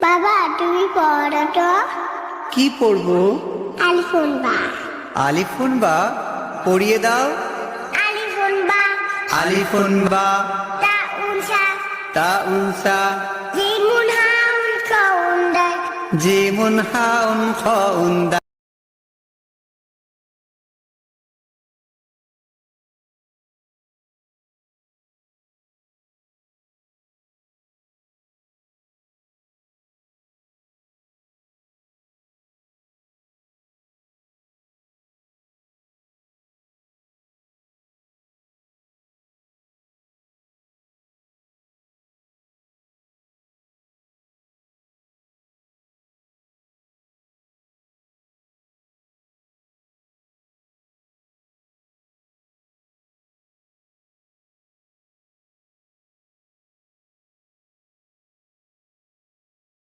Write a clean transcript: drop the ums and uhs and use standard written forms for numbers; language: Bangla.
বাবা তুমি পড়ো তো। কি পড়বো? আলিফুন বা। আলিফুন বা পড়িয়ে দাও। আলিফুন বা। আলিফুন বা তা উনসা। তা উনসা জিমুন হাউন কাউন্ডাই। জিমুন হাউন খাউন